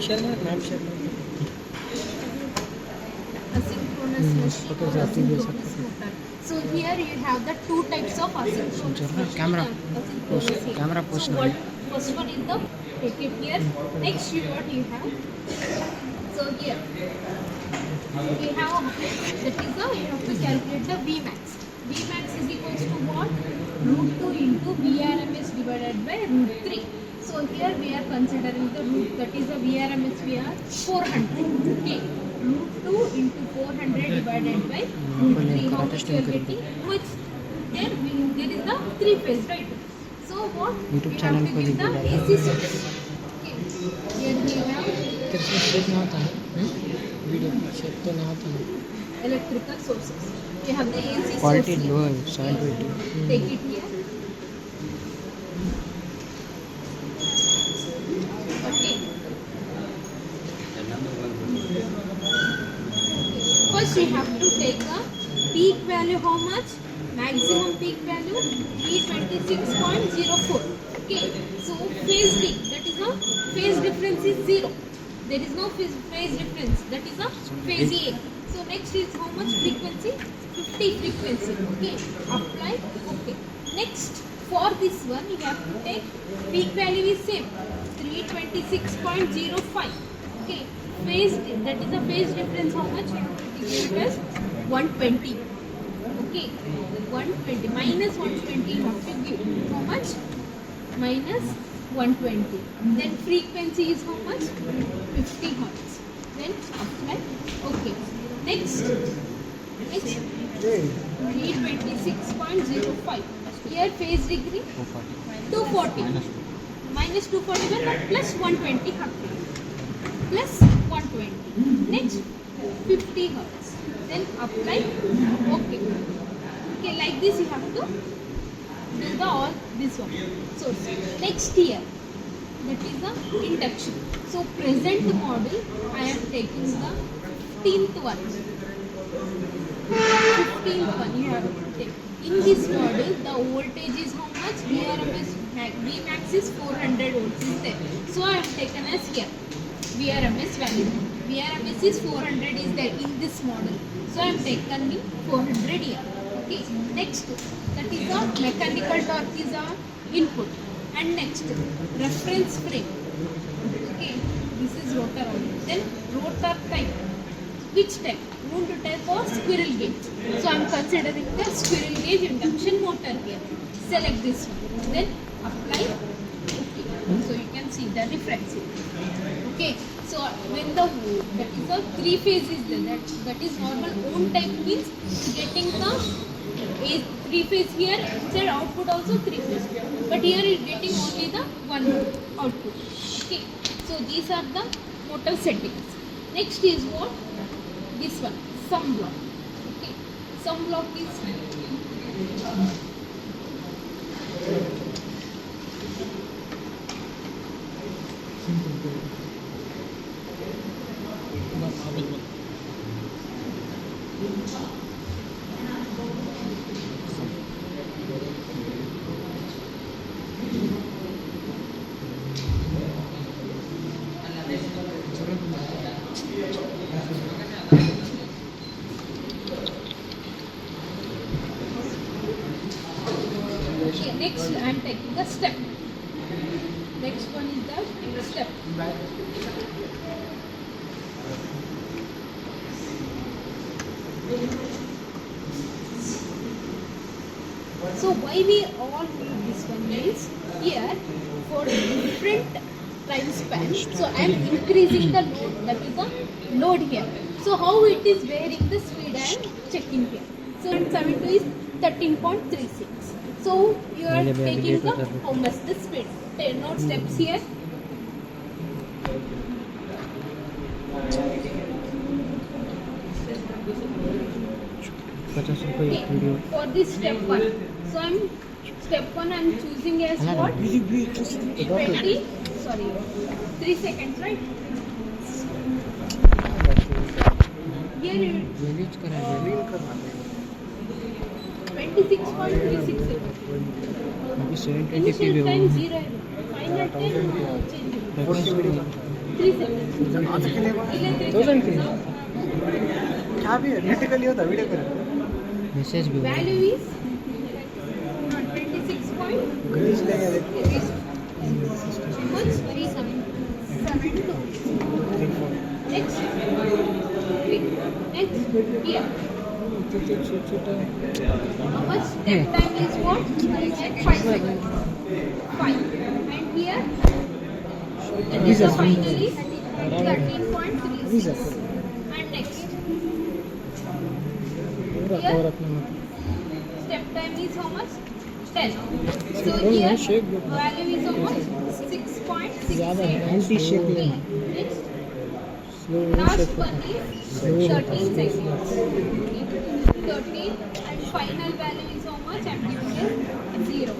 asynchronous machine or asynchronous motor. So here you have the two types of asynchronous machine. Camera. Asynchronous here. Camera So post. first one is the take it here. Next what you have. So here we have that is the you have to calculate the Vmax. Vmax is equals to what? Root 2 into VRMS divided by root 3. So here we are considering the root, that is the VRMS we are 400. Okay. Root 2 into 400 divided by root 3. How much you are getting? Which there is the 3 phase, right? So what? YouTube we channel have to give the AC source. Okay. Here we have electrical sources. We have the AC Quality source low, here. 720. Take it here. Okay. First we have to take a peak value. How much? Maximum peak value 326.04. Okay. So phase D, that is a phase difference is 0. There is no phase difference. That is a phase A. So next is how much frequency? 50 frequency. Okay. Apply. Okay. Next for this one you have to take peak value is same 326.05. Okay. Phase, that is the phase difference. How much? You have to give it as 120. Okay. 120 minus 120 you have to give. How much? Minus 120. Then frequency is how much? 50 hertz. Then apply. Okay. Next 326.05. Here phase degree 240. Minus 241 but plus 120 hertz. Plus 120. Next 50 hertz. Then apply. Okay. Okay, like this you have to do the all this one. So next here, that is the induction. So present model I am taking the 15th one. 15th one you have to take. In this model the voltage is how much? Vmax is 400 volts is there. So I have taken as here VRMS value. VRMS is 400 is there in this model. So I am taken 400 here. Okay. Next, that is the mechanical torque is our input. And next, reference frame. Okay. This is rotor only. Then rotor type. Which type? Wound type or squirrel gauge. So I am considering the squirrel gauge induction motor here. Select this one. Then apply. Okay. So you can see the difference here. Okay. So when the that is a 3 phase is there, that is normal own type means getting the 3 phase here, inside output also 3 phase. But here is getting only the one output. Okay. So these are the motor settings. Next is what? This one, sum block. Okay. Sum block is okay. Next I am taking the step. Next one is the step. So why we all need this one is here for different time span. So I am increasing the load, that is the load here. So how it is varying the speed I am checking here. So 72 is 13.36. So you are taking the how much the speed. Note steps here. Okay. For this step 1. So step 1 I am choosing as what? 20. Sorry. 3 seconds, right? Here you 26.36 seconds. Initial time 0. Final time change. 3 seconds. आज के लिए Ile 3 1000 के seconds. क्या भी है net का लिया था वीडियो कर मैसेज भी Value is 26 point. ग्लिच ले गया Much 372. Next. Next. Here. How much step time is what? 5 seconds. 5. And here. And this is finally 13.36. And next. Here. Step time is how much? 10. So here value is how much? 6.68. Okay. Next. Last one is 13 seconds. 13 and final value is how much? I'm giving it 0.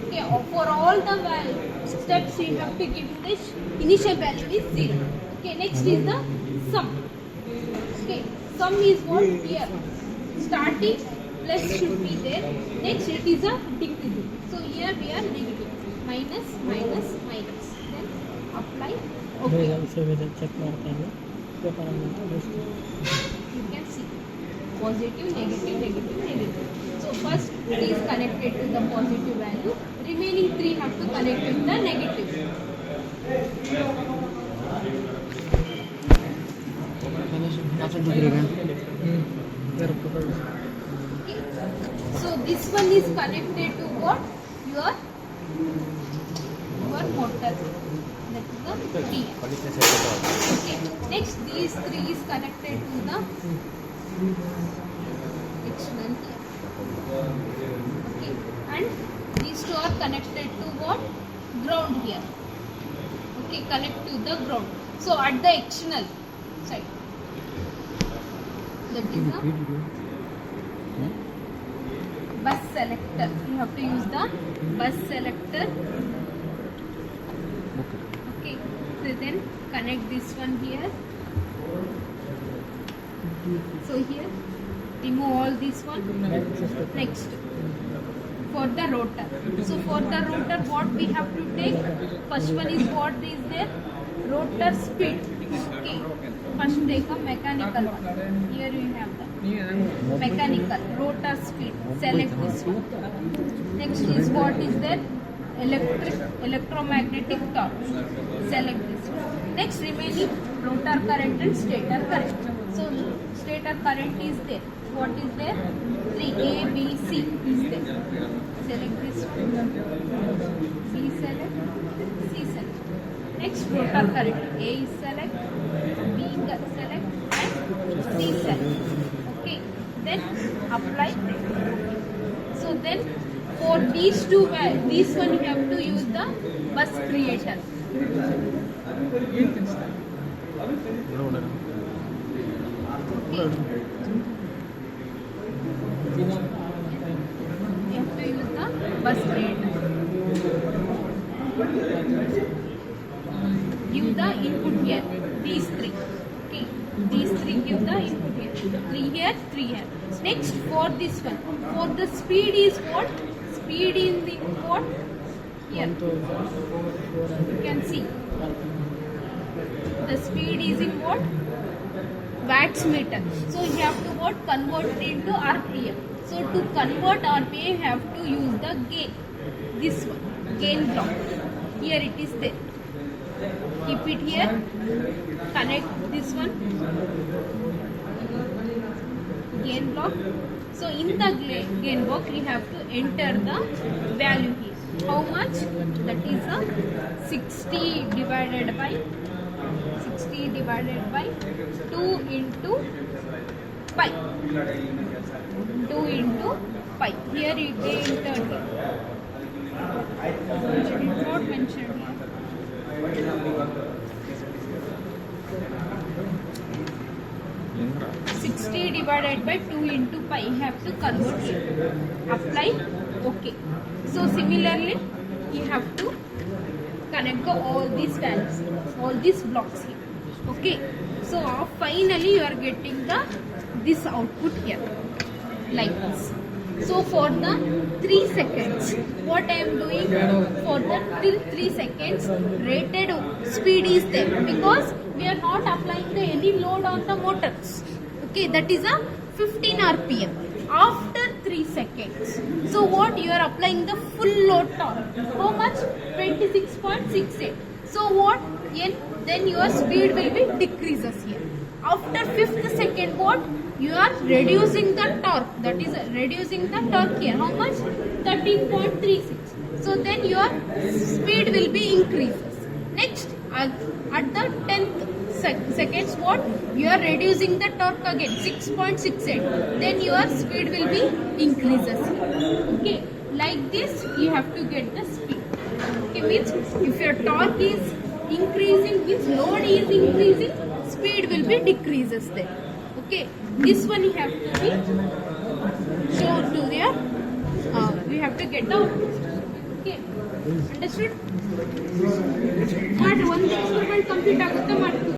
Okay, for all the steps you have to give this initial value is 0. Okay, next is the sum. Okay, sum is what here. Starting plus should be there. Next it is a degree. So here we are negative. Minus, minus, minus. Then apply. Okay. Check ಮಾಡ್ತಾ ಇದ್ದೆ You can see positive, negative, negative, negative. So first it is connected to the positive value. Remaining 3 have to connect with the negative. Okay. So this one is connected to what? Your motor. That is the T. Okay. Next, these 3 is connected to the external here. Okay. And these 2 are connected to what? Ground here. Okay. Connect to the ground. So at the external side. That is the bus selector. You have to use the bus selector. Okay, so then connect this one here. So here, remove all this one. Next, for the rotor. So for the rotor, what we have to take? First one is what is there? Rotor speed. Okay, first take a mechanical one. Here you have the mechanical rotor speed. Select this one. Next is what is there? Electromagnetic torque. Select this one. Next remaining rotor current and stator current. So stator current is there. What is there? 3 A, B, C is there. Select this one. B select, C select. Next rotor current. A is select, B select and C select. Okay. Then apply. So then for these 2 this one you have to use the bus creator. Okay. You have to use the bus creator. Give the input here. These 3. Okay. These 3 give the input here. 3 here, 3 here. Next for this one. For the speed is what? Speed in the what? Here. You can see. The speed is in what? Watts meter. So you have to what? Convert it into RPM. So to convert RPM, you have to use the gain. This one. Gain block. Here it is there. Keep it here. Connect this one. Gain block. So in the gain block, you have to enter the value here. How much? That is a 60 divided by 2 into pi. 2 into pi. Here you entered here. It is not mentioned here. 60 divided by 2 into pi. You have to convert here. Apply. Okay. So similarly, you have to connect all these values, all these blocks here. Okay. So finally, you are getting this output here, like this. So for the 3 seconds, what I am doing for the till 3 seconds, rated speed is there because we are not applying any load on the motors. Okay, that is a 15 RPM. After 3 seconds, so what you are applying the full load torque. How much? 26.68. So what? Then your speed will be decreases here. After 5th second, what? You are reducing the torque. That is reducing the torque here. How much? 13.36. So then your speed will be increases. Next, at the 10th seconds, what? You are reducing the torque again, 6.68. Then your speed will be increases here. Okay, like this you have to get the speed. Okay, means if your torque is increasing, means load is increasing, speed will be decreases there. Okay, this one you have to be shown to there. We have to get the output. Okay, understood? But one experiment complete ಆಗುತ್ತೆ ಮಾಡ್ತೀವಿ.